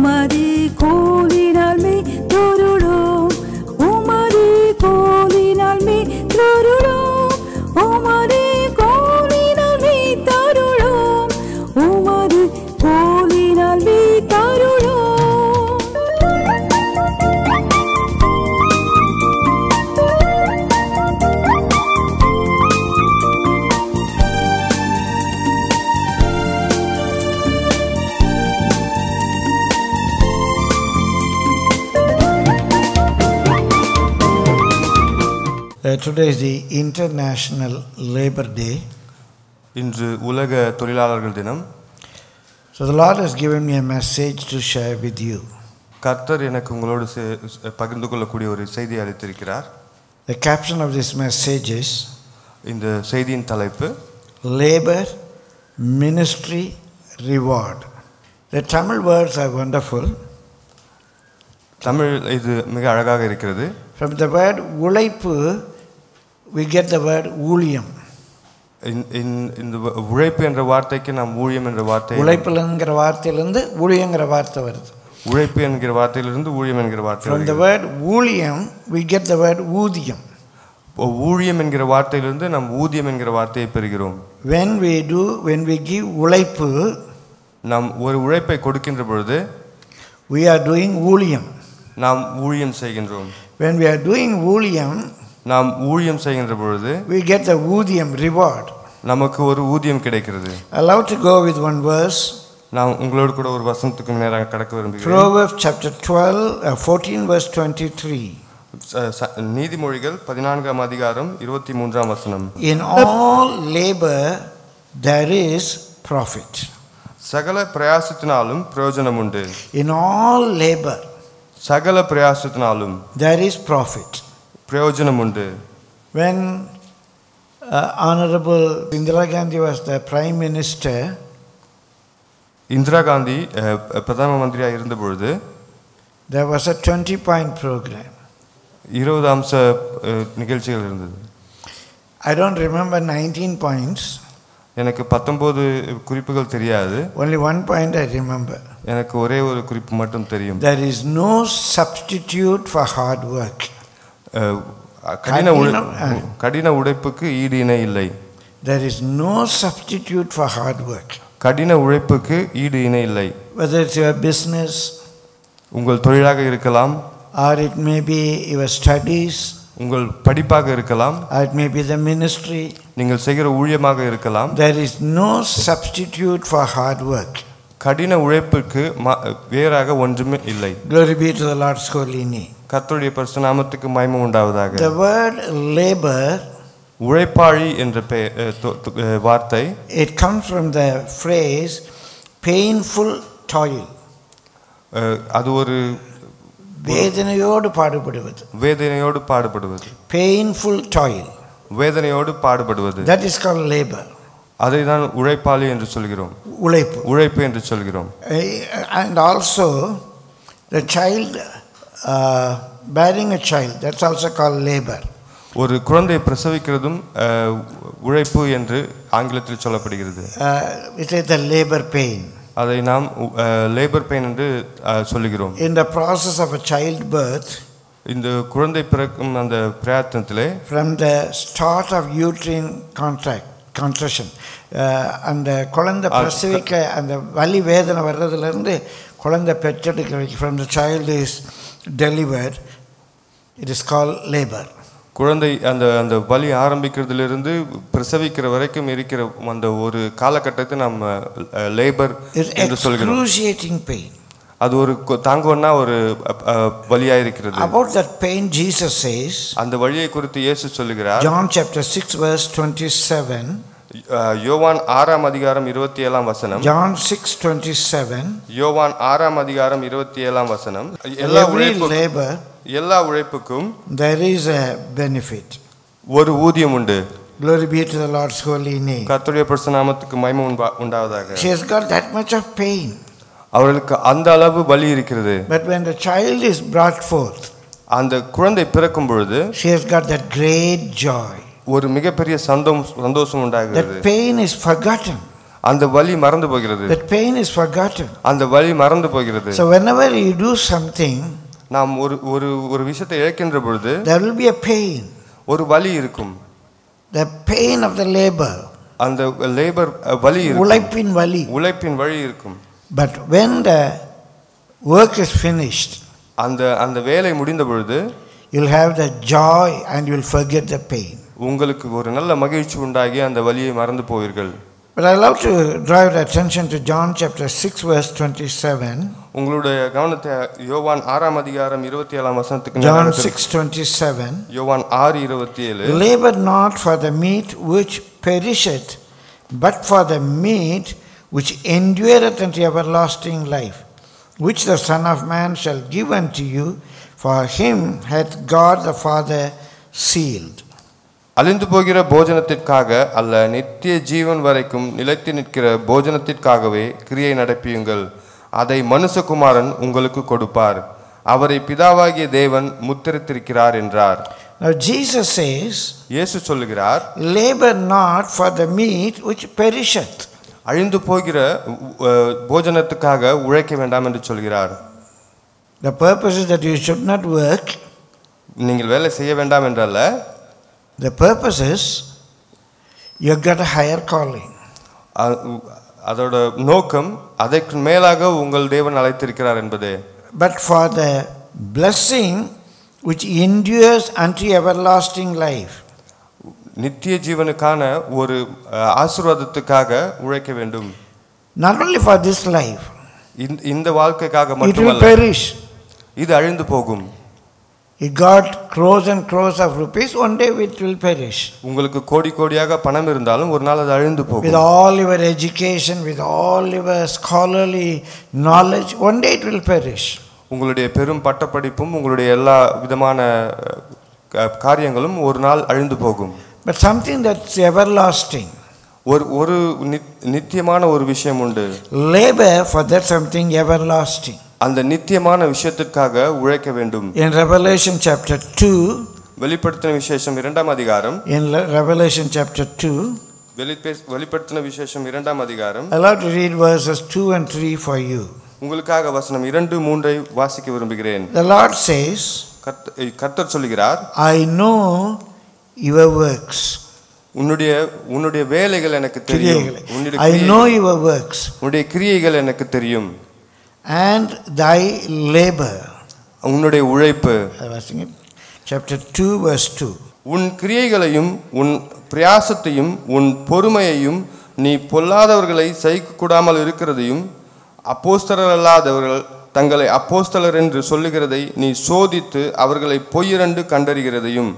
உமது கோலினால் மே தொருளோம் உமது கோலினால் மே தொருளோம் உமது கோலினால் மே தருளோம் உமது கோலினால் மே தருளோம். Today is the International Labor Day. இன்று உலக தொழிலாளர்கள் தினம். So the Lord has given me a message to share with you. கர்த்தர் எனக்கு உங்களோடு பகிர்ந்து கொள்ளக்கூடிய ஒரு செய்தியை அளித்திருக்கிறார். The caption of this message is இந்த செய்தியின் தலைப்பு Labor, Ministry, Reward. The Tamil words are wonderful. Tamil இது மிக அழகாக இருக்கிறது. From the word உழைப்பு we get the word ஊழியம். இந்த உழைப்பு என்ற வார்த்தைக்கு நாம் ஊழியம் என்ற வார்த்தை உழைப்புங்கிற வார்த்தையிலிருந்து ஊழியங்கிற வார்த்தை வருது. உழைப்பு என்கிற வார்த்தையிலிருந்து ஊழியம் என்கிற வார்த்தை. From the word ஊழியம் we get the word ஊதியம். ஊழியம் என்கிற வார்த்தையிலிருந்து நாம் ஊதியம் என்கிற வார்த்தையை பெறுகிறோம். When we give உழைப்பு நாம் ஒரு உழைப்பை கொடுக்கின்ற பொழுது we are doing ஊழியம். நாம் ஊழியம் செய்கின்றோம். When we are doing ஊழியம் நாம் ஊழியம் செய்கின்ற பொழுது we get the ஊதியம் reward. நமக்கு ஒரு ஊதியம் கிடைக்கிறது. Allow to go with one verse. நான் உங்களோடு கூட ஒரு வசனத்துக்கு நேராக கடக்க விரும்புகிறேன். Proverbs chapter 14 verse 23. நீதிமொழிகள் 14ஆம் அதிகாரம் 23ஆம் வசனம். In all labor there is profit. சகல பிரயாசத்தினாலும் பிரயோஜனம் உண்டு. In all labor சகல பிரயாசத்தினாலும் there is profit. பிரயோஜனம் உண்டு. When Honorable Indira Gandhi was the Prime Minister, Indira Gandhi பிரதம மந்திரியாக இருந்த பொழுது there was a 20-point program. 20 அம்ச நிகழ்ச்சிகள் இருந்தது. I don't remember 19 points. எனக்கு 19 குறிப்புகள் தெரியாது. Only one point I remember. எனக்கு ஒரே ஒரு குறிப்பு மட்டும் தெரியும். There is no substitute for hard work. கடின உழைப்புக்கு ஈடு இணை இல்லை. There is no substitute for hard work. கடின உழைப்புக்கு ஈடு இணை இல்லை. Whether it's your business, உங்கள் தொழிலாக இருக்கலாம், or it may be your studies, உங்கள் படிப்பாக இருக்கலாம், or it may be the ministry, நீங்கள் செய்கிற ஊழியமாக இருக்கலாம். there is no substitute for hard work. கடின உழைப்புக்கு வேறாக ஒன்றுமே இல்லை. Glory be to the Lord's holy name. கர்த்தருடைய பரிசுத்த நாமத்துக்கு மகிமை உண்டாவதாக. The word labor, உழைப்பாளி என்ற வார்த்தை, it comes from the phrase painful toil. அது ஒரு வேதனையோடு பாடுபடுவது. வேதனையோடு பாடுபடுவது. Painful toil. வேதனையோடு பாடுபடுவது. That is called labor. அதை தான் உழைப்பாளி என்று சொல்கிறோம். உழைப்பு. உழைப்பு என்று சொல்கிறோம். And also the child bearing a child, that's also called labor. ஒரு குழந்தை பிரசவிக்கிறதும் உழைப்பு என்று ஆங்கிலத்தில் சொல்லப்படுகிறது. It is the labor pain. அதை நாம் லேபர் பெயின் என்று சொல்லுகிறோம். In the process of a child birth, இந்த குழந்தை பிறக்கும் அந்த பிரயத்தனத்திலே, from the start of uterine contraction, அந்த குழந்தை பிரசவிக்க அந்த வலி வேதனை வர்றதுலேருந்து குழந்தை பெற்றெடுக்க வரைக்கும், from the child is delivered, it is called labor. குழந்தை அந்த அந்த வலி ஆரம்பிக்கிறதுலேருந்து பிரசவிக்கிற வரைக்கும் இருக்கிற அந்த ஒரு காலகட்டத்தை நம்ம லேபர் என்று சொல்கிறோம். Excruciating pain. அது ஒரு தாங்கவன்னா ஒரு வலியா இருக்கிறது. About that pain Jesus says, அந்த வலியை குறித்து இயேசு சொல்லுகிறார். John chapter 6 verse 27. யோவான் 6ஆம் அதிகாரம் 27ஆம் வசனம். John 6:27. யோவான் 6ஆம் அதிகாரம் 27ஆம் வசனம். எல்லா உழைப்புக்கும் there is a benefit. ஒரு ஊதியம் உண்டு. Glory be to the Lord's holy name. கர்த்தருடைய பரிசுத்த நாமத்துக்கு மகிமை உண்டாவதாக. She has got that much of pain. அவர்களுக்கு அந்த அளவு வலி இருக்கிறது. But when the child is brought forth, அந்த குழந்தை பிறக்கும் பொழுது, she has got that great joy. ஒரு மிகப்பெரிய சந்தோஷம் உண்டாகிறது. That pain is forgotten. அந்த வலி மறந்து போகிறது. That pain is forgotten. அந்த வலி மறந்து போகிறது. So whenever you do something, நாம் ஒரு விஷயத்தை இழக்கின்ற பொழுது there will be a pain. ஒரு வலி இருக்கும். The pain of the labor. அந்த லேபர் வலி இருக்கும். உழைப்பின் வலி. உழைப்பின் வலி இருக்கும். But when the work is finished, அந்த வேலை முடிந்த பொழுது you'll have the joy and you'll forget the pain. உங்களுக்கு ஒரு நல்ல மகிழ்ச்சி உண்டாகி அந்த வலியை மறந்து போவீர்கள். But I love to draw your attention to John chapter 6 verse 27. உங்களுடைய கவனத்தை யோவான் 6 அதிகாரம் 27 வசனத்துக்கு John 6:27. யோவான் 6:27. Labor not for the meat which perisheth, but for the meat which endureth unto everlasting life, which the Son of Man shall give unto you, for him hath God the Father sealed. அழிந்து போகிற போஜனத்திற்காக அல்ல, நித்திய ஜீவன் வரைக்கும் நிலைத்து நிற்கிற போஜனத்திற்காகவே கிரியை நடப்பியுங்கள். அதை மனுஷகுமாரன் உங்களுக்கு கொடுப்பார். அவரை பிதாவாகிய தேவன் முத்திரித்திருக்கிறார் என்றார். Now Jesus says, இயேசு சொல்லுகிறார், labor not for the meat which perisheth. அழிந்து போகிற போஜனத்துக்காக உழைக்க வேண்டாம் என்று சொல்கிறார். The purpose is that you should not work. நீங்கள் வேலை செய்ய வேண்டாம் என்றல்ல. The purpose is you got a higher calling. அதோட நோக்கம் அதற்கு மேலாக உங்கள் தேவன் அழைத்திருக்கிறார் என்பதே. But for the blessing which endures unto everlasting life. நித்திய ஜீவனுக்கான ஒரு ஆசீர்வாதத்துக்காக உழைக்க வேண்டும். Not only for this life. இந்த வாழ்க்கைக்காக It will மட்டுமல்ல. perish. இது அழிந்து போகும். You got crores and crores of rupees, one day it will perish. உங்களுக்கு கோடி கோடியாக பணம் இருந்தாலும் ஒரு நாள் அது அழிந்து போகும். With all your education, with all your scholarly knowledge, one day it will perish. உங்களுடைய பெரும் பட்டப்படிப்பும் உங்களுடைய எல்லா விதமான காரியங்களும் ஒரு நாள் அழிந்து போகும். But something that's everlasting. ஒரு நித்தியமான ஒரு விஷயம் உண்டு. Labor for that something everlasting. அந்த நித்தியமான விஷயத்துக்காக உழைக்க வேண்டும். In Revelation chapter 2, வெளிப்படுத்தின விசேஷம் 2 அதிகாரம். in Revelation chapter 2, வெளிப்படுத்தின விசேஷம் 2 அதிகாரம். I love to read verses 2 and 3 for you. உங்களுக்காக வசனம் 2, 3 வாசிக்க விரும்புகிறேன். The Lord says, கர்த்தர் சொல்கிறார், I know your works. உன்னுடைய வேலைகள் எனக்கு தெரியும். I know your works. உன்னுடைய கிரியைகள் எனக்கு தெரியும். And thy labor. உன்னுடைய உழைப்பு. I was thinking chapter 2 verse 2. உன் கிரியைகளையும் உன் பிரயாசத்தையும் உன் பொறுமையையும் நீ பொல்லாதவர்களை சகிக்கக்கூடாமல் இருக்கிறதையும் அப்போஸ்தலர் அல்லாதவர்கள் தங்களை அப்போஸ்தலர் என்று சொல்லுகிறதை நீ சோதித்து அவர்களை பொய்யரென்று கண்டறிகிறதையும்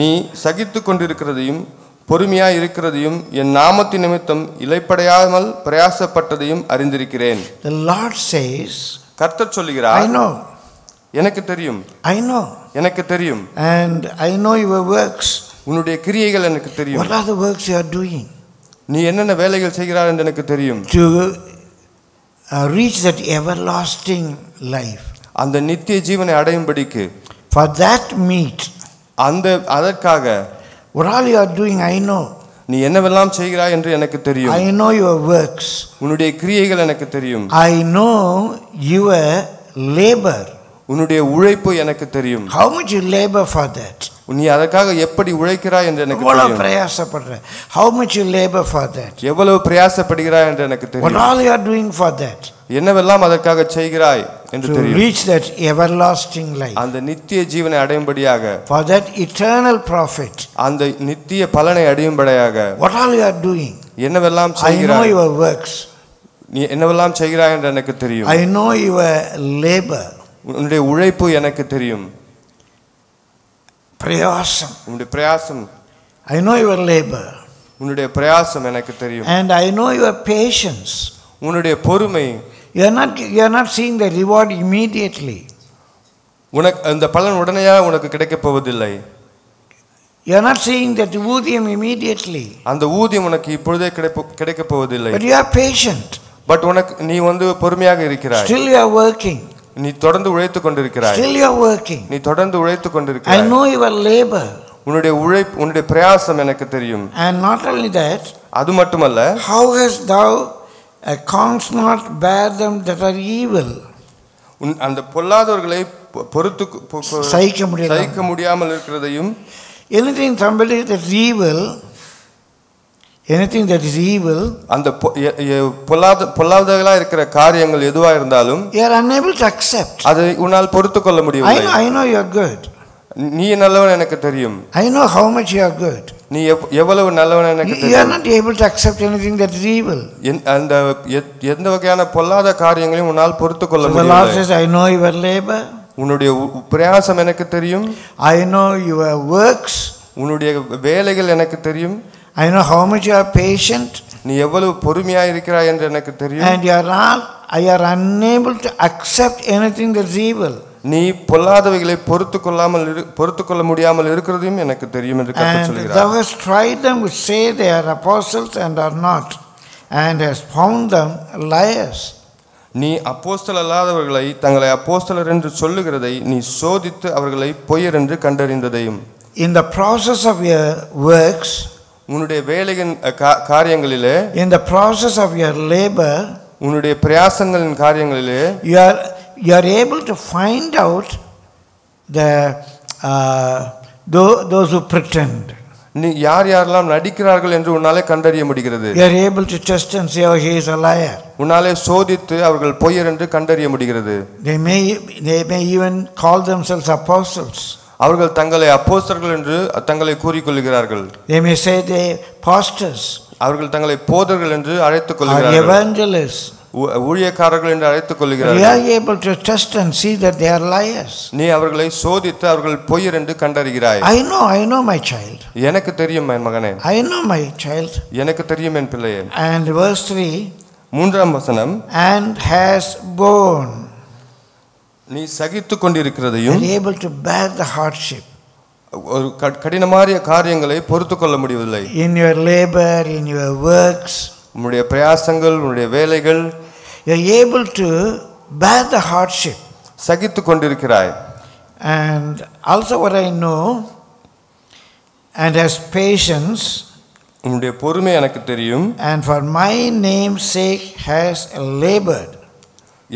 நீ சகித்து கொண்டிருக்கிறதையும் பொறுமையாய் இருக்கிறதையும் என் நாமத்தின் நிமித்தம் இளைப்படையாமல் பிரயாசப்பட்டதையும் அறிந்திருக்கிறேன். The Lord says, கர்த்தர் சொல்கிறார், I know. எனக்கு தெரியும். I know. எனக்கு தெரியும். And I know your works. உன்னுடைய கிரியைகள் எனக்கு தெரியும். What are the works you are doing? நீ என்னென்ன வேலைகள் செய்கிறாய் என்று எனக்கு தெரியும். To reach that everlasting life. அந்த நித்திய ஜீவனை அடையும்படிக்கு. For that meat. அதற்காக what all you are doing, I know. நீ என்னவெல்லாம் செய்கிறாய் என்று எனக்கு தெரியும். I know your works. உன்னுடைய கிரியைகள் எனக்கு தெரியும். I know your labor. உன்னுடைய உழைப்பு எனக்கு தெரியும். How much you labor for that? நீ அதற்காக எப்படி உழைக்கிறாய் என்று எனக்கு தெரியும். எவ்வளவு பிரயாசப்படுற? How much you labor for that? எவ்வளவு பிரயாசப்படுகிறாய் என்று எனக்கு தெரியும். What all you are doing for that? என்னவெல்லாம் அதற்காக செய்கிறாய் என்று தெரியும். To reach that everlasting life. அந்த நித்திய ஜீவனை அடையும்படியாக. For that eternal profit. அந்த நித்திய பலனை அடையும்படியாக. What all you are doing? என்னவெல்லாம் செய்கிறாய்? I know your works. நீ என்னவெல்லாம் செய்கிறாய் என்று எனக்கு தெரியும். I know your labor. உன்னுடைய உழைப்பு எனக்கு தெரியும். பிரயாசம். உன்னுடைய பிரயாசம். I know your labor. உன்னுடைய பிரயாசம் எனக்கு தெரியும். And I know your patience. உன்னுடைய பொறுமை. You are not seeing the reward immediately. உனக்கு அந்த பலன் உடனேயாக உனக்கு கிடைக்க போவதில்லை. You are not seeing that ஊதியம் immediately. அந்த ஊதியம் உனக்கு இப்பொழுதே கிடைக்க போவதில்லை. But you are patient. But நீ பொறுமையாக இருக்கிறாய். Still you are working. நீ தொடர்ந்து உழைத்துக் கொண்டிருக்கிறாய். Still you are working. நீ தொடர்ந்து உழைத்துக் கொண்டிருக்கிறாய். I know your labor. உன்னுடைய உழைப்பு உன்னுடைய பிரயாசம் எனக்கு தெரியும். And not only that, அது மட்டுமல்ல, how hast thou canst not bear them that are evil? அந்த பொல்லாதவர்களை பொறுத்து சகிக்க முடியாமல் இருக்கிறதையும், anything that is evil, அந்த பொல்லாதவர்களா இருக்கிற காரியங்கள் எதுவா இருந்தாலும் you are unable to accept. அதை உன்னால் பொறுத்துக்கொள்ள முடியவில்லை. I know you are good. நீ நல்லவன் எனக்கு தெரியும். I know how much you are good. நீ எவ்வளவு நல்லவன் எனக்கு தெரியும். You are not able to accept anything that is evil. அந்த எந்த வகையான பொல்லாத காரியங்களையும் உன்னால் பொறுத்துக்கொள்ள முடியவில்லை. The Lord says, I know your labor. உன்னுடைய பிரயாசம் எனக்கு தெரியும். I know your works. உன்னுடைய வேலைகள் எனக்கு தெரியும். I know how much you are patient. நீ எவ்வளவு பொறுமையாக இருக்கிறாய் என்று எனக்கு தெரியும். And you are unable to accept anything that is evil. நீ பொல்லாதவைகளை பொறுத்துக்கொள்ள முடியாமல் இருக்கிறதையும் எனக்கு தெரியும் என்று கர்த்தர் சொல்கிறார். Thou hast tried them which say they are apostles and are not, and hast found them liars. நீ அப்போஸ்தலர் அல்லாதவர்களை தங்களை அப்போஸ்தலர் என்று சொல்லுகிறதை நீ சோதித்து அவர்களை பொய்யர் என்று கண்டறிந்ததையும். In the process of your works, உன்னுடைய வேலையின் காரியங்களிலே, in the process of your labor, உன்னுடைய பிரயாசங்களின் காரியங்களிலே, you are able to find out those who pretend. நீ யாரெல்லாம் நடிக்கிறார்கள் என்று உன்னாலே கண்டறிய முடிகிறது. You are able to test and say, oh, he is a liar. உன்னாலே சோதித்து அவர்கள் பொய்யர் என்று கண்டறிய முடிகிறது. They may even call themselves apostles. அவர்கள் தங்களை அப்போஸ்தலர்கள் என்று தங்களை கூறிக்கொள்கிறார்கள். They may say they pastors. அவர்கள் தங்களை போதகர்கள் என்று அழைத்துக் கொள்கிறார்கள். Evangelists. ஊழியக்காரர்கள் என்று அழைத்துக் கொள்கிறார்கள். You are able to test and see that they are liars. நீ அவர்களை சோதித்து அவர்கள் பொய்யர் என்று கண்டறிகிறாய். I know my child. எனக்கு தெரியும் என் மகனே. I know my child. எனக்கு தெரியும் என் பிள்ளையே. And verse 3, மூன்றாம் வசனம், and has borne. நீ சகித்துக் கொண்டிருக்கிறதையும், and able to bear the hardship. ஒரு கடினமான காரியங்களை பொறுத்துக்கொள்ள முடியவில்லை. In your labor, in your works, உன்னுடைய பிரயாசங்கள், உன்னுடைய வேலைகள், you are able to bear the hardship. சகித்துக் கொண்டிருக்கிறாய். And also what I know, and has patience. உன்னுடைய பொறுமை எனக்கு தெரியும். And for my name's sake has labored.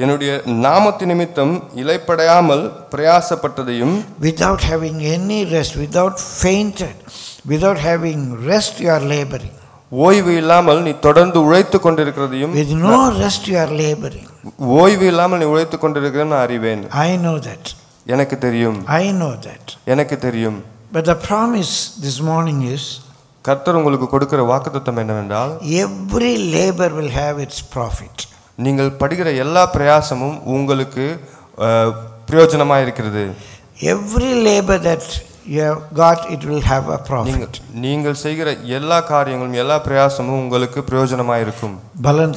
என்னுடைய நாமத்து நிமித்தம் இளைப்படையாமல் பிரயாசப்பட்டதையும், without having any rest, without fainted, without having rest you are laboring. ஓய்வு இல்லாமல் நீ தொடர்ந்து உழைத்துக் கொண்டிருக்கிறதையும், with no rest you are laboring. ஓய்வு இல்லாமல் நீ உழைத்துக் கொண்டிருக்கிறதை நான் அறிவேன். I know that. எனக்கு தெரியும். I know that. எனக்கு தெரியும். But the promise this morning is, கர்த்தர் உங்களுக்கு கொடுக்கிற வாக்குத்தத்தம் என்னவென்றால், every labor will have its profit. நீங்கள் படுகிற எல்லா பிரயாசமும் உங்களுக்கு பிரயோஜனமாக இருக்கிறது. Every labor that you have got, it will have a profit. நீங்கள் செய்கிற எல்லா காரியங்களும் எல்லா பிரயாசமும் உங்களுக்கு பிரயோஜனமாக இருக்கும். பலன்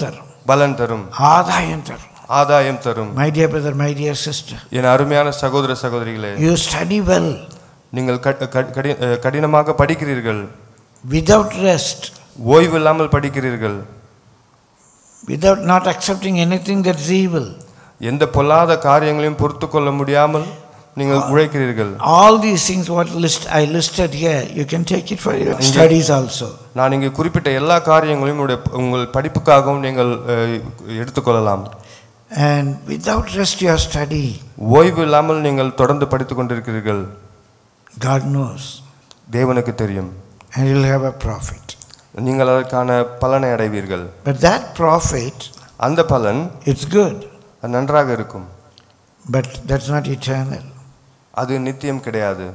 தரும். ஆதாயம் தரும். My dear brother, my dear sister, என் அருமையான சகோதர சகோதரிகளே, you study well. நீங்கள் கடினமாக படிக்கிறீர்கள். Without rest. ஓய்வு இல்லாமல் படிக்கிறீர்கள். Without not accepting anything that is evil. எந்த பொல்லாத காரியங்களையும் பொறுத்துக்கொள்ள முடியாமல் நீங்கள் உழைக்கிறீர்கள். All these things what I listed here, you can take it for your studies also. நான் இங்கே குறிப்பிட்ட எல்லா காரியங்களையும் உங்கள் படிப்புக்காகவும் நீங்கள் எடுத்துக்கொள்ளலாம். And without rest you are studying. ஓய்வு இல்லாமல் நீங்கள் தொடர்ந்து படித்துக் கொண்டிருக்கிறீர்கள். God knows. தேவனுக்கு தெரியும். And you will have a profit. நீங்கள் அதற்கான பலனை அடைவீர்கள். But that profit, அந்த பலன், it's good. அது நன்றாக இருக்கும். But that's not eternal. அது நித்தியம் கிடையாது.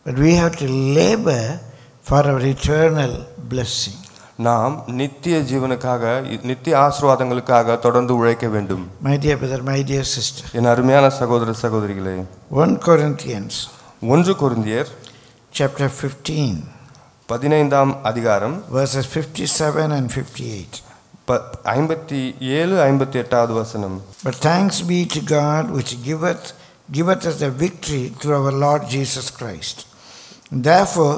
But we have to labor for our eternal blessing. நாம் நித்திய ஜீவனுக்காக, நித்திய ஆசீர்வாதங்களுக்காக தொடர்ந்து உழைக்க வேண்டும். My dear brother, my dear sister, என் அருமையான சகோதர சகோதரிகளே, 1 Corinthians, 1 கொரிந்தியர் chapter 15, 15ஆம் அதிகாரம், verses 57 and 58. 57 58வது வசனம். But thanks be to God which giveth us the victory through our Lord Jesus Christ. Therefore,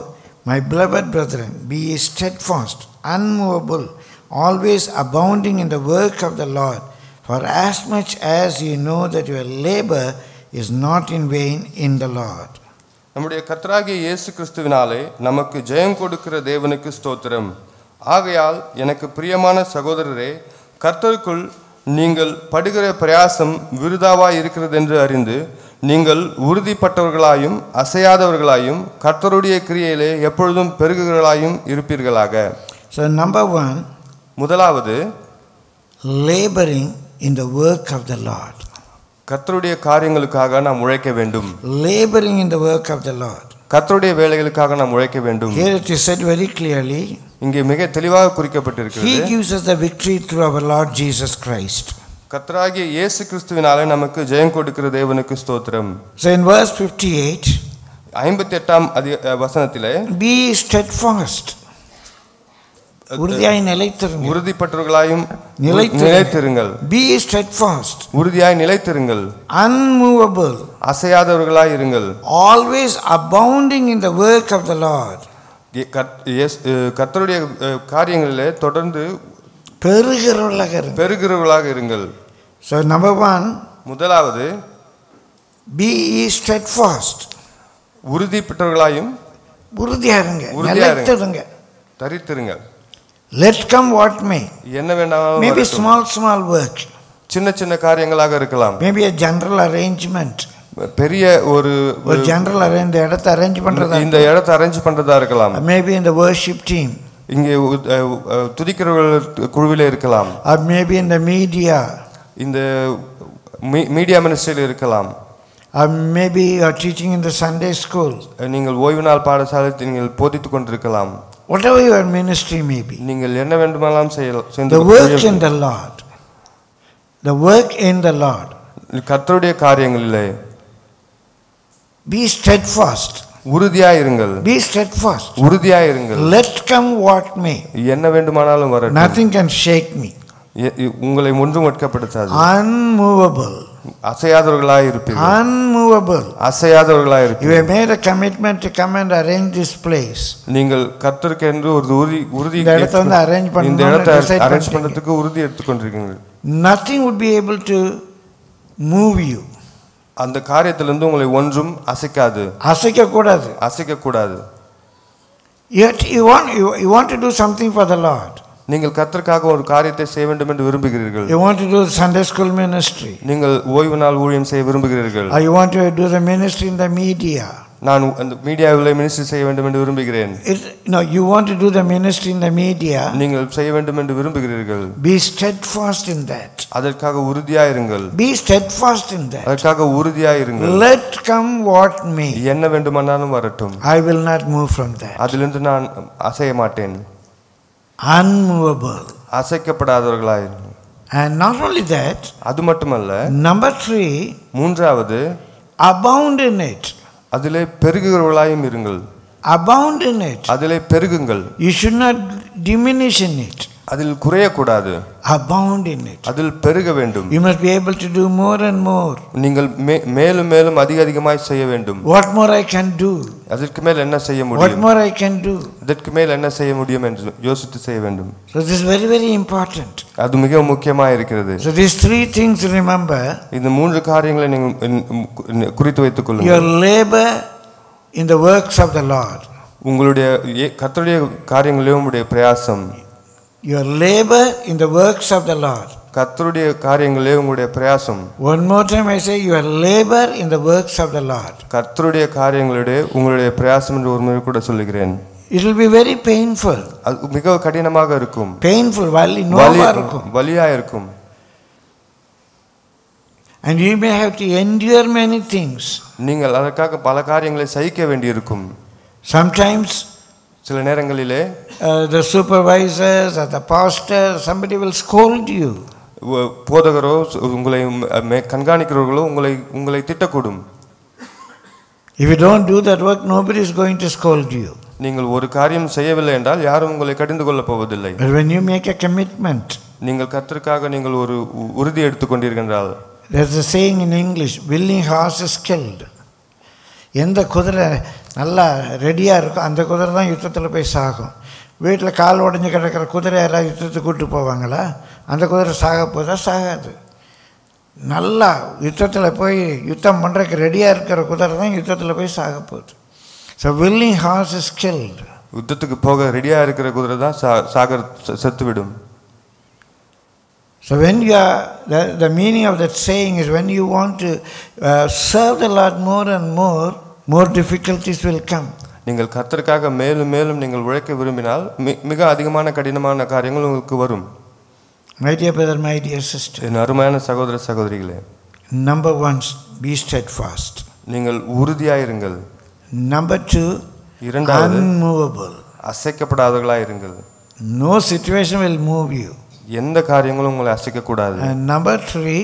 my beloved brethren, be ye steadfast, unmovable, always abounding in the work of the Lord, for as much as ye know that your labor is not in vain in the Lord. நம்முடைய கர்த்தராகிய இயேசு கிறிஸ்துவினாலே நமக்கு ஜெயம் கொடுக்கிற தேவனுக்கு ஸ்தோத்திரம். ஆகையால் எனக்கு பிரியமான சகோதரரே, கர்த்தருக்குள் நீங்கள் படுகிற பிரயாசம் விருதாவாய் இருக்கிறது என்று அறிந்து நீங்கள் உறுதிப்பட்டவர்களாயும் அசையாதவர்களாயும் கர்த்தருடைய கிரியையிலே எப்பொழுதும் பெருகுகிறவர்களாயும் இருப்பீர்களாக. So number one, முதலாவது, laboring in the work of the Lord. கர்த்தருடைய காரியங்களுக்காக நாம் உழைக்க வேண்டும். Laboring in the work of the Lord. கர்த்தருடைய வேலைகளுக்காக நாம் உழைக்க வேண்டும். Here it is said very clearly. இங்கே மிக தெளிவாக குறிக்கப்பட்டிருக்கிறது. He gives us the victory through our Lord Jesus Christ. கர்த்தராகிய இயேசு கிறிஸ்துவினாலே நமக்கு ஜெயம் கொடுக்கிற தேவனுக்கு ஸ்தோத்திரம். So in verse 58, 58ஆம் வசனத்திலே, be steadfast. உறுதியாய் நிலைத்திருங்கள். உறுதிப்பட்டவர்களாயும் நிலைத்திருங்கள். Be steadfast. உறுதியாய் நிலைத்திருங்கள். Unmovable. அசையாதவர்களாய் இருங்கள். Always abounding in the work of the Lord. கர்த்தருடைய காரியங்களிலே தொடர்ந்து பெருகிறவர்களாக இருங்கள். So number one, முதலாவது, be steadfast. உறுதிப்பட்டவர்களாயும் உறுதியா இருங்க, நிலைத்திருங்க, தரித்திருங்கள். Let come what may. என்ன வேண்டாம், maybe small work, சின்ன சின்ன காரியங்களாக இருக்கலாம். maybe a general arrangement, பெரிய ஒரு general இந்த இடத்தை அரேஞ்ச் பண்றதா, இந்த இடத்தை அரேஞ்ச் பண்றதா இருக்கலாம். maybe in the worship team, இங்கே துதிக்கிறவர்கள் குழுவிலே இருக்கலாம். or maybe in the media, இந்த மீடியா மினிஸ்ட்ரியில் இருக்கலாம். or maybe you are teaching in the Sunday school, நீங்கள் ஓய்வு நாள் பாடசாலையில் நீங்கள் போதித்துக் கொண்டிருக்கலாம். whatever your ministry may be, நீங்கள் என்ன வேண்டுமானாலும் செய்யலாம். the work in the Lord, the work in the Lord, கர்த்தருடைய காரியங்களிலே be steadfast. உறுதியாயிருங்கள். Be steadfast. உறுதியாயிருங்கள். Let come what may. என்ன வேண்டுமானாலும் வரட்டும். Nothing can shake me. உங்களை ஒன்றும் வெட்கப்படுத்தாது. Unmovable. அசையாதவர்களாய் இருப்பீர்கள். Unmovable. அசையாதவர்களாய் You இருப்பீர்கள். have made a commitment to come and arrange this place. நீங்கள் கர்த்தருக்கு என்று ஒரு உறுதி இந்த இடத்தை வந்து அரேஞ்ச் பண்ணணும். இந்த இடத்தை அரேஞ்ச் பண்றதுக்கு உறுதி எடுத்துக்கொண்டிருக்கீங்க. Nothing would be able to move you. அந்த காரியத்திலிருந்து உங்களை ஒன்றும் அசைக்காது. அசைக்க கூடாது. Yet you want to do something for the Lord. நீங்கள் கர்த்தருக்காக ஒரு காரியத்தை செய்ய வேண்டும் என்று விரும்புகிறீர்கள். You want to do Sunday school ministry. நீங்கள் ஓய்வு நாள் ஊழியம் செய்ய விரும்புகிறீர்கள். Or you want to do the ministry in the media. நான் அந்த மீடியாவிலே மினிஸ்ட்ரி செய்ய வேண்டும் என்று விரும்புகிறேன். No, you want to do the ministry in the media. நீங்கள் செய்ய வேண்டும் என்று விரும்புகிறீர்கள். Be steadfast in that. அதற்காக உறுதியாயிருங்கள். Be steadfast in that. அதற்காக உறுதியாயிருங்கள். Let come what may. என்ன வேண்டுமானாலும் வரட்டும். I will not move from that. அதிலிருந்து நான் அசைய மாட்டேன். Unmovable. அசைக்கப்படாதவர்களாய். And not only that, அது மட்டுமல்ல, number 3, மூன்றாவது, abound in it. அதிலே பெருகுகிறவர்களாயும் இருங்கள். Abound in it. அதிலே பெருகுங்கள். You should not diminish in it. அதில் குறையக்கூடாது. Abound in it. அதில் பெருக வேண்டும். You must be able to do more and more. நீங்கள் மேலும் மேலும் அதிகமாய் செய்ய வேண்டும். What more I can do? அதற்கு மேல் என்ன செய்ய முடியும்? What more I can do? அதற்கு மேல் என்ன செய்ய முடியும் என்று யோசித்து செய்ய வேண்டும். So this is very very important. அது மிக முக்கியமாக இருக்கிறது. So these 3 things remember. இந்த 3 காரியங்களை நீங்கள் குறித்து வைத்துக் கொள்ளுங்கள். Your labor in the works of the Lord. உங்களுடைய கர்த்தருடைய காரியங்களிலே உங்களுடைய பிரயாசம். Your labor in the works of the Lord. கர்த்தருடைய காரியங்களிலே உங்களுடைய பிரயாசம். One more time I say, your labor in the works of the Lord. கர்த்தருடைய காரியங்களிலே உங்களுடைய பிரயாசம் என்று ஒரு முறை கூட சொல்லுகிறேன். It will be very painful. அது மிக கடினமாக இருக்கும். Painful, நோவா இருக்கும். வலியா இருக்கும். And you may have to endure many things. நீங்கள் அதற்காக பல காரியங்களை சகிக்க வேண்டியிருக்கும். Sometimes சில நேரங்களிலே the supervisors or the pastor, somebody will scold you. போதகரோ உங்களை கண்காணிக்கிறவர்களோ உங்களை திட்டக்கூடும். If you don't do that work, nobody is going to scold you. நீங்கள் ஒரு காரியம் செய்யவில்லை என்றால் யாரும் உங்களை கடிந்து கொள்ளப் போவதில்லை. But when you make a commitment, நீங்கள் கர்த்தருக்காக நீங்கள் ஒரு உறுதி எடுத்துக்கொண்டீர்கள். there's a saying in English, willing horse is killed. எந்த குதிரை நல்லா ரெடியாக இருக்கும் அந்த குதிரை தான் யுத்தத்தில் போய் சாகும். வீட்டில் கால் உடஞ்சி கிடக்கிற குதிரை யாராவது யுத்தத்துக்கு கூப்பிட்டு போவாங்களா? அந்த குதிரை சாக போதா? சாகாது. நல்லா யுத்தத்தில் போய் யுத்தம் பண்ணுறதுக்கு ரெடியாக இருக்கிற குதிரை தான் யுத்தத்தில் போய் சாக போகுது. So willing horse is killed. யுத்தத்துக்கு போக ரெடியா இருக்கிற குதிரை தான் செத்துவிடும். So when you are, the meaning of that saying is when you want to serve the Lord more and more difficulties will come. நீங்கள் கர்த்தருக்காக மேலும் மேலும் நீங்கள் உழைக்க விரும்பினால் மிக அதிகமான கடினமான காரியங்கள் உங்களுக்கு வரும். My dear brother, my dear sister. என் அருமையான சகோதர சகோதரிகளே, Number 1, be steadfast. நீங்கள் உறுதியாயிருங்கள். Number 2, இரண்டாவது unmovable. அசைக்கப்படாதவர்களாய் இருங்கள். No situation will move you. எந்த காரியங்களும் உங்களை அசைக்க கூடாது. And number 3,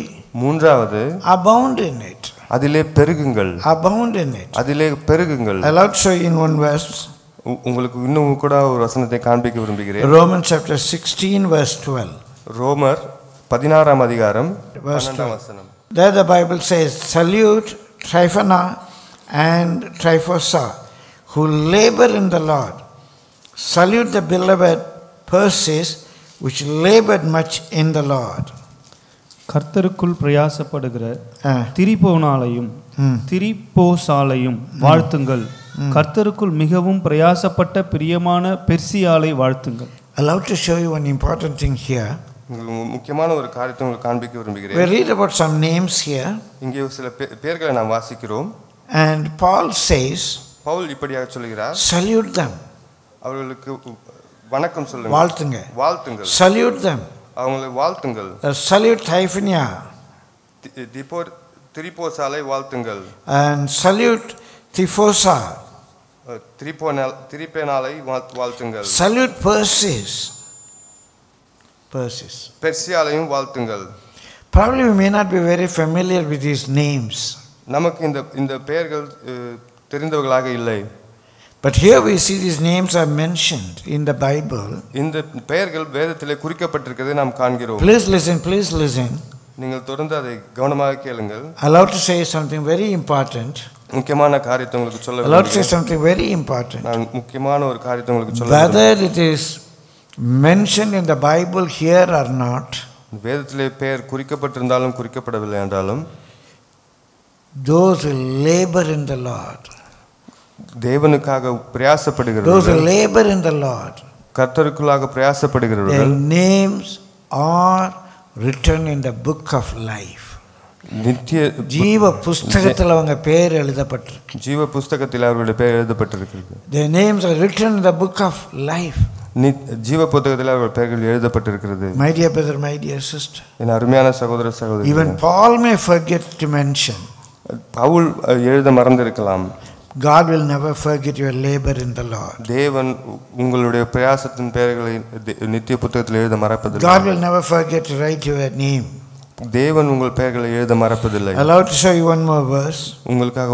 மூன்றாவது abound in it. அதிலே பெருகுங்கள். Abound in it. அதிலே பெருகுங்கள். I'll also show you in one verse. உங்களுக்கு இன்னும் கூட ஒரு வசனத்தை காண்பிக்க விரும்புகிறேன். Romans chapter 16 verse 12. ரோமர் 16ஆம் அதிகாரம் Verse 12ஆம் வசனம். There the Bible says, salute Tryphena and Tryphosa, who labor in the Lord. Salute the beloved Persis, which labored much in the Lord. கர்த்தருக்குள் பிரயாசப்படுகிற திரிபோனாலையும் திரிபோசாலையும் வாழ்த்துங்கள். கர்த்தருக்குள் மிகவும் பிரயாசப்பட்ட பிரியமான பெர்சியாலை வாழ்த்துங்கள். Allow to show you one important thing here. முக்கியமான ஒரு காரியத்தை உங்களுக்கு காண்பிக்க விரும்புகிறேன். We read about some names here. இங்கே சில பெயர்களை நாம் வாசிக்கிறோம். And Paul says, பவுல் இப்படியாக சொல்கிறார், salute them. அவர்களுக்கு வணக்கம் சொல்லுங்கள். வாழ்த்துங்க. வாழ்த்துங்கள். Salute them. அவங்களை வாழ்த்துங்கள். Salute Tryphena. திரிபோசாலை வாழ்த்துங்கள். And salute Tryphosa. திரிபேனாலை வாழ்த்துங்கள். Salute Persis. பெர்சியாலையும் வாழ்த்துங்கள். Probably we may not be very familiar with these names. நமக்கு இந்த பெயர்கள் தெரிந்தவர்களாக இல்லை. But here we see these names are mentioned in the Bible. இந்த பெயர்கள் வேதத்திலே குறிக்கப்பட்டிருக்கிறதை நாம் காண்கிறோம். Please listen. நீங்கள் தொடர்ந்து அதை கவனமாக கேளுங்கள். Allow to say something very important. முக்கியமான காரியத்தை உங்களுக்கு சொல்ல Allow to say something very important. நான் முக்கியமான ஒரு காரியத்தை உங்களுக்கு சொல்ல Whether it is mentioned in the Bible here or not, வேதத்திலே பெயர் குறிக்கப்பட்டிருந்தாலும் குறிக்கப்படவில்லை என்றாலும், those who labor in the Lord, தேவனுக்காக பிரயாசப்படுகிறவர்கள், those who labor in the Lord, கர்த்தருக்குள்ளாக பிரயாசப்படுகிறவர்கள், their names are written in the book of life. நித்திய ஜீவ புஸ்தகத்தில் அவங்க பெயர் எழுதப்பட்டிருக்கு. ஜீவ புஸ்தகத்தில் அவர்களுடைய பெயர் எழுதப்பட்டிருக்கிறது. Their names are written in the book of life. ஜீவ புத்தகத்தில் அவர்கள் பெயர்கள் எழுதப்பட்டிருக்கிறது. My dear brother, my dear sister, என் அருமையான சகோதர சகோதரி, even Paul may forget to mention, Pavul எழுத மறந்திருக்கலாம். God will never forget your labor in the Lord. தேவன் உங்களுடைய பிரயாசத்தின் பெயர்களை நித்திய புத்தகத்தில் எழுத மறப்பதில்லை. God will never forget to write your name. தேவன் உங்கள் பெயர்களை எழுத மறப்பதில்லை. Allow to show you one more verse. உங்களுக்காக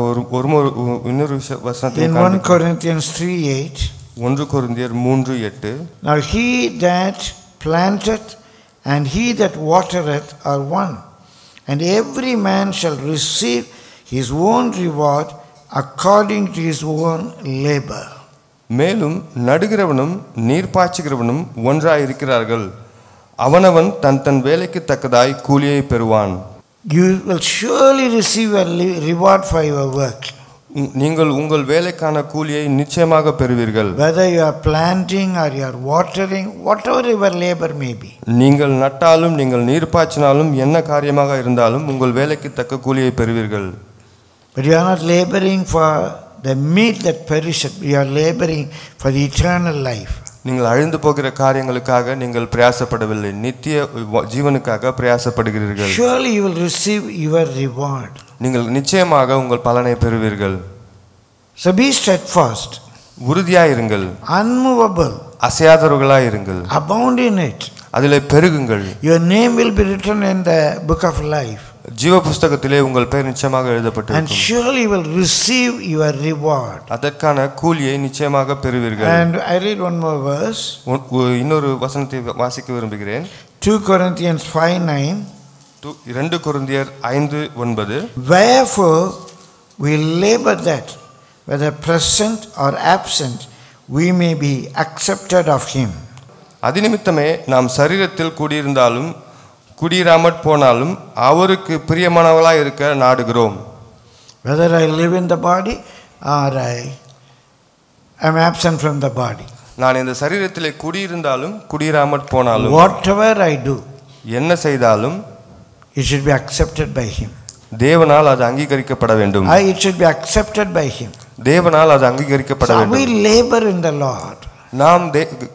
இன்னொரு வசனத்தை in 1 Corinthians 3:8. 1 கொரிந்தியர் 3:8. Now he that planteth and he that watereth are one, and every man shall receive his own reward according to his own labor. மேலும் நடுகிறவனும் நீர் பாய்ச்சுகிறவனும் ஒன்றாய் இருக்கிறார்கள், அவனவன் தன் வேலைக்கு தக்கதாய் கூலியை பெறுவான். You will surely receive a reward for your work. நீங்கள் உங்கள் வேலைக்கான கூலியை நிச்சயமாக பெறுவீர்கள். Whether you are planting or you are watering, whatever your labor may be. நீங்கள் நட்டாலும் நீங்கள் நீர் பாய்ச்சினாலும் என்ன காரியமாக இருந்தாலும் உங்கள் வேலைக்கு தக்க கூலியை பெறுவீர்கள். But you are not laboring for the meat that perisheth. You are laboring for the eternal life. நீங்கள் அழிந்து போகிற காரியங்களுக்காக நீங்கள் பிரயாசப்படவில்லை, நித்திய ஜீவனுக்காக பிரயாசப்படுகிறீர்கள். Surely you will receive your reward. நீங்கள் நிச்சயமாக உங்கள் பலனை பெறுவீர்கள். So be steadfast, உறுதியாயிருங்கள், unmovable, அசையாதவர்களாயிருங்கள், abound in it. அதிலே பெருகுங்கள். Your name will be written in the book of life. ஜீவ புஸ்தகத்திலே உங்கள் பெயர் நிச்சயமாக And எழுதப்பட்டிருக்கும். surely you will receive your reward. அதற்கான கூலியை நிச்சயமாக பெறுவீர்கள். And I read one more verse. இன்னொரு வசனத்தை வாசிக்க விரும்புகிறேன். 2 Corinthians 5:9. 2 கொரிந்தியர் 5:9. Wherefore we labor that, whether present or absent, we may be accepted of him. அதிநிமித்தமே நாம் சரீரத்தில் கூடியிருந்தாலும் குடியிராமற் போனாலும் அவருக்கு பிரியமானவர்களாய் இருக்க நாடுகிறோம். Whether I live in the body or I'm absent from the body. நான் இந்த சரீரத்திலே குடியிருந்தாலும் குடியிராமற் போனாலும் Whatever I do, என்ன செய்தாலும் it should be accepted by Him. தேவனால் அது அங்கீகரிக்கப்பட வேண்டும். It should be accepted by Him. தேவனால் அது அங்கீகரிக்கப்பட So we வேண்டும். labor in the Lord. நாம்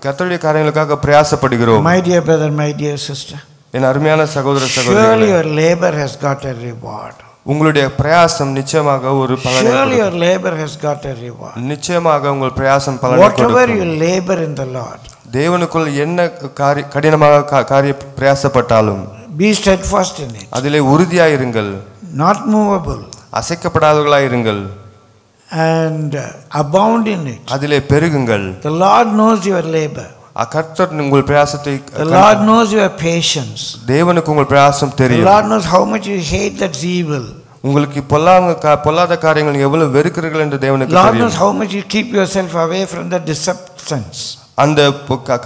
கர்த்தருடைய காரியங்களுக்காக பிரயாசப்படுகிறோம். My dear brother, my dear sister, என் அருமையான சகோதர surely சகோதரிகளே, your labor has got a reward. உங்களுடைய பிரயாசம் நிச்சயமாக ஒரு பலனை Surely your கொடுக்கும். labor has got a reward. நிச்சயமாக உங்கள் பிரயாசம் பலனை Whatever you கொடுக்கும். labor in the Lord, தேவனுக்குள் என்ன கடினமாக காரிய பிரயாசப்பட்டாலும் be steadfast in it, அதிலே உறுதியாயிருங்கள், not movable, அசைக்கப்படாதவர்களாயிருங்கள், and abound in it. அதிலே பெருகுங்கள். The Lord knows your labor. கர்த்தர் உங்கள் பிரயாசத்தை, The Lord knows your patience. தேவனுக்கு உங்கள் பிரயாசம் The தெரியும். Lord knows how much you hate that's evil. உங்களுக்கு பொல்லாத காரியங்கள் எவ்வளவு வெறுக்கிறீர்கள் என்று தேவனுக்கு Lord தெரியும். knows how much you keep yourself away from the deceptions. அந்த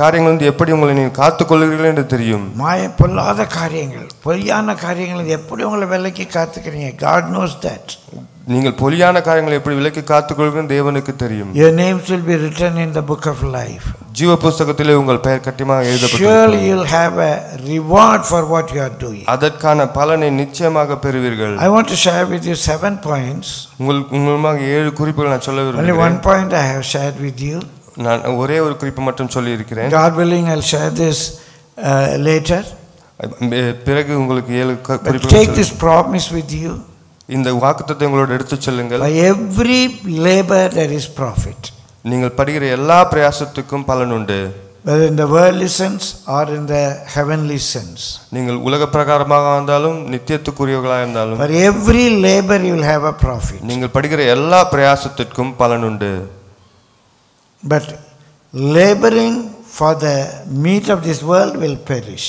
காரியங்கள் வந்து எப்படி உங்களை நீங்கள் காத்துக்கொள்கிறீர்கள் என்று தெரியும். பொல்லாத காரியங்கள், பொய்யான காரியங்கள் எப்படி உங்களை விலக்கி காத்துக்கிறீங்க. God knows that. நீங்கள் பொய்யான காரியங்களை எப்படி விலக்கி காத்துக்கொள்கிறீர்கள் தேவனுக்கு தெரியும். Your names will be written in the book of life. ஜீவ புத்தகத்திலே உங்கள் பெயர் கட்டியமாக Surely எழுதப்பட்டிருக்கும். you'll have a reward for what you are doing. அதற்கான பலனை நிச்சயமாக பெறுவீர்கள். I want to share with you 7 points. உங்களுக்கு 7 குறிப்புகள் நான் சொல்ல Only விரும்புகிறேன். one point I have shared with you. நான் ஒரே ஒரு குறிப்பு மட்டும் சொல்லி இருக்கிறேன். God willing, I'll share this later. பிறகு உங்களுக்கு 7 But குறிப்புகள். take this promise with you. இந்த வாக்குத்தத்தத்தை உங்களோடு எடுத்துச் செல்லுங்கள். By every labor there is profit. நீங்கள் படுகிற எல்லா பிரயாசத்துக்கும் பலன் உண்டு. Whether in the worldly sense or in the heavenly sense. நீங்கள் உலக பிரகாரமாக இருந்தாலும் நித்தியத்துக்குரியவர்களாக இருந்தாலும் For every labor you will have a profit. நீங்கள் படுகிற எல்லா பிரயாசத்திற்கும் பலன் உண்டு. But laboring for the meat of this world will perish.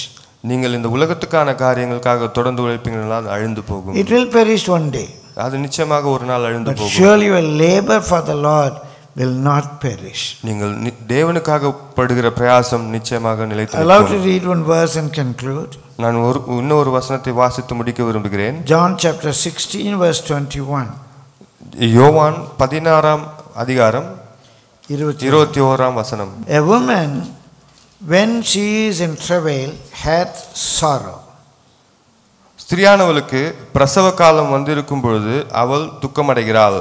நீங்கள் இந்த உலகத்துக்கான காரியங்களுக்காக தொடர்ந்து உழைப்பீங்கன்னா அது அழிந்து போகும். It will perish one day. அது நிச்சயமாக ஒரு நாள் அழிந்து But போகும். surely your labor for the Lord will not perish. நீங்கள் தேவனுக்காக படுகிற பிரயாசம் நிச்சயமாக I நிலைத்து love to நிற்கும். read one verse and conclude. நான் இன்னொரு வசனத்தை வாசித்து முடிக்க விரும்புகிறேன். John chapter 16 verse 21. யோவான் 16ஆம் அதிகாரம் 21ஆம் வசனம். A woman, when she is in travail, hath sorrow. ஸ்திரியானவளுக்கு பிரசவ காலம் வந்திருக்கும் பொழுது அவள் துக்கமடைகிறாள்.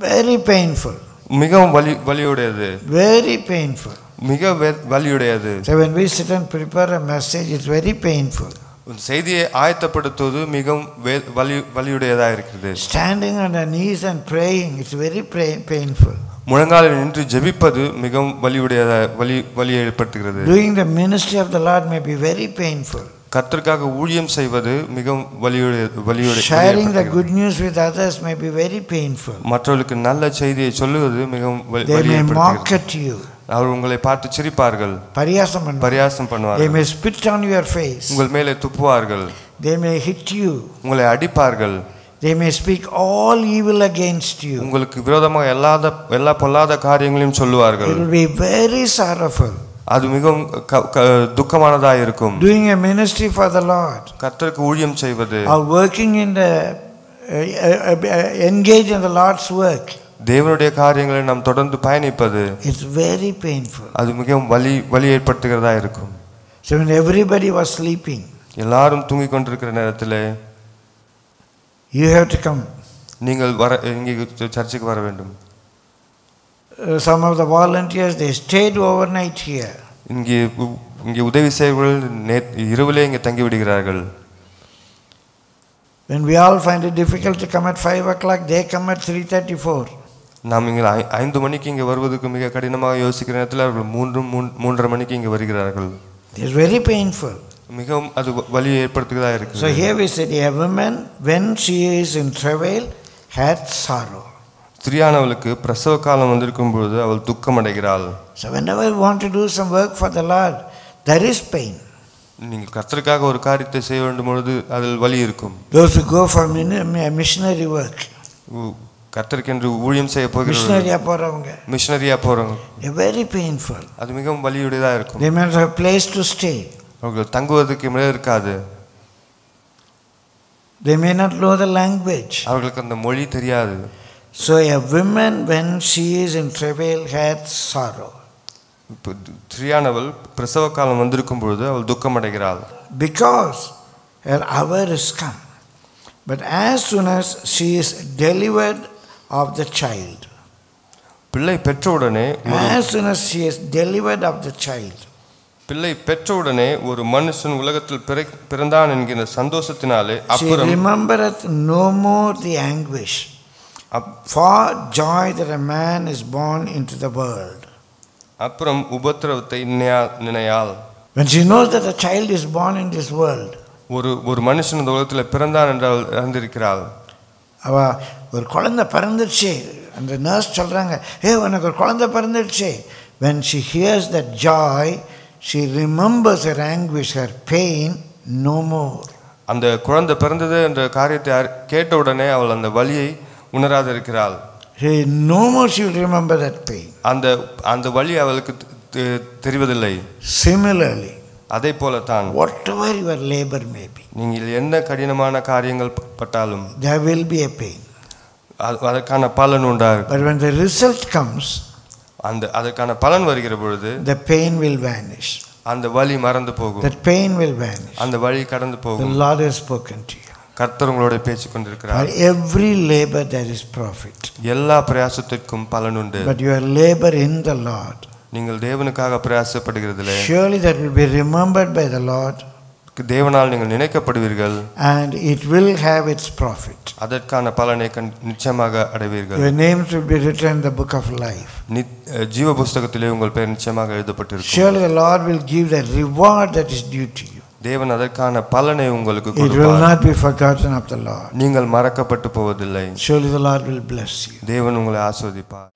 Very painful. மிகவும் வலியுடையது. Very painful. மிக வலியுடையது. So when we sit and prepare a message, it's very painful. செய்தியை ஆயத்தப்படுத்துவது மிகவும் வலியுடையதா இருக்கிறது. Standing on our knees and praying, it's very painful. முழங்காலில் நின்று ஜெபிப்பது மிகவும் வலி ஏற்படுத்துகிறது. Doing the ministry of the Lord may be very painful. கர்த்தருக்காக ஊழியம் செய்வது மிகவும் வலியுடைய. Sharing the good news with others may be very painful. மற்றவர்களுக்கு நல்ல செய்தியை சொல்லுவது மிகவும் They may mock at you. அவர் உங்களை பார்த்து சிரிப்பார்கள், பரியாசம் பண்ணுவார்கள். They may spit on your face. உங்கள் மேலே துப்புவார்கள். They may hit you. உங்களை அடிப்பார்கள். They may speak all evil against you. உங்களுக்கு விரோதமாக எல்லா பொல்லாத காரியங்களையும் சொல்லுவார்கள். It will be very sorrowful. அது மிகவும் துக்கமானதாக இருக்கும். Doing a ministry for the Lord. கர்த்தருக்கு ஊழியம் செய்வது, or working in the engage in the Lord's work. தேவனுடைய காரியங்களை நாம் தொடர்ந்து பயணிப்பது, it's very painful. அது மிகவும் வலி ஏற்படுத்துகிறதா இருக்கும். So when everybody was sleeping, எல்லாரும் தூங்கிக் கொண்டிருக்கிற நேரத்தில் you have to come. நீங்கள் இங்கே சர்ச்சுக்கு வர வேண்டும். Some of the volunteers, they stayed overnight here. இங்கே உதவி செய்வர்கள் இரவிலே இங்கே தங்கி விடுகிறார்கள். When we all find it difficult to come at 5 o'clock, they come at 3:34. நாம் இங்கே 5 மணிக்கு இங்கே வருவதற்கு மிக கடினமாக யோசிக்கிற நேரத்தில் அவர்கள் 3:30 மணிக்கு இங்கே வருகிறார்கள். It's very painful. மிகவும் அது வலி ஏற்படுத்துகிறதா இருக்கு. So here we said a woman when she is in travail had sorrow. ஸ்திரியானவளுக்கு பிரசவ காலம் வந்திருக்கும் பொழுது அவள் துக்கம் அடைகிறாள். So whenever you want to do some work for the Lord, there is pain. நீங்கள் கர்த்தருக்காக ஒரு காரியத்தை செய்ய வேண்டும் பொழுது அதில் வலி இருக்கும். Those who go for missionary work, கர்த்தருக்கென்று ஊழியம் செய்ய போகிறவங்க, மிஷனரியா போறவங்க, very painful. அது மிகவும் வலியுடையதா இருக்கும். They may have a place to stay. அவர்கள் தங்குவதற்கு இடம் இருக்காது. They may not know the language. அவர்களுக்கு அந்த மொழி தெரியாது. So a woman, when she is in travail, hath sorrow. இப்போ ஸ்திரீயானவள் பிரசவ காலம் வந்திருக்கும் பொழுது அவள் துக்கம் அடைகிறாள். Because her hour is come. But as soon as she is delivered of the child, பிள்ளை பெற்றவுடனே as soon as she is delivered of the child, பிள்ளை பெற்றவுடனே ஒரு மனுஷன் உலகத்தில் பிறந்தான் என்கிற சந்தோஷத்தினாலே she remembereth no more the anguish for joy that a man is born into the world. அப்புறம் உபத்திரவத்தை நினையாள். When she knows that a child is born in this world, ஒரு மனுஷன் இந்த உலகத்தில் பிறந்தான் என்று அவள் அறிந்திருக்கிறாள். அவ ஒரு குழந்தை பிறந்துடுச்சு, அந்த நர்ஸ் சொல்றாங்க, உனக்கு ஒரு குழந்தை பிறந்துடுச்சு. When she hears that joy, she remembers her anguish, her pain no more. அந்த குழந்தை பிறந்தது என்ற காரியத்தை கேட்ட உடனே அவள் அந்த வலியை உணராது இருக்கிறாள். No more she will remember that pain. அந்த வலி அவளுக்கு தெரிவதில்லை. Similarly, அதே போல தான் whatever your labor may be, நீங்கள் என்ன கடினமான காரியங்கள் பட்டாலும் there will be a pain. அதற்கான பலன் உண்டாகும். But when the result comes, அதற்கான பலன் வருகிற பொழுது the pain will vanish. அந்த வலி மறந்து போகும். That pain will vanish. அந்த வலி கடந்து போகும். The Lord has spoken to you. கர்த்தர் உங்களோட பேசிக் கொண்டிருக்கிறார். For every labor there is profit. எல்லா பிரயாசத்திற்கும் பலன் உண்டு. But your labor in the Lord, நீங்கள் தேவனுக்காக பிரயாசப்படுகிறதிலே, surely that will be remembered by the Lord. தேவனால் நீங்கள் நினைக்கப்படுவீர்கள். And it will have its profit. அதற்கான பலனை நிச்சயமாக அடைவீர்கள். Your names will be written in the book of life. ஜீவ புஸ்தகத்திலே உங்கள் பெயர் நிச்சயமாக எழுதப்பட்டிருக்கும். Surely the Lord will give the reward that is due to you. தேவன் அதற்கான பலனை உங்களுக்கு It will கொடுப்பார். not be forgotten of the Lord. நீங்கள் மறக்கப்பட்டு போவதில்லை. Surely the Lord will bless you. தேவன் உங்களை ஆசீர்வதிப்பார்.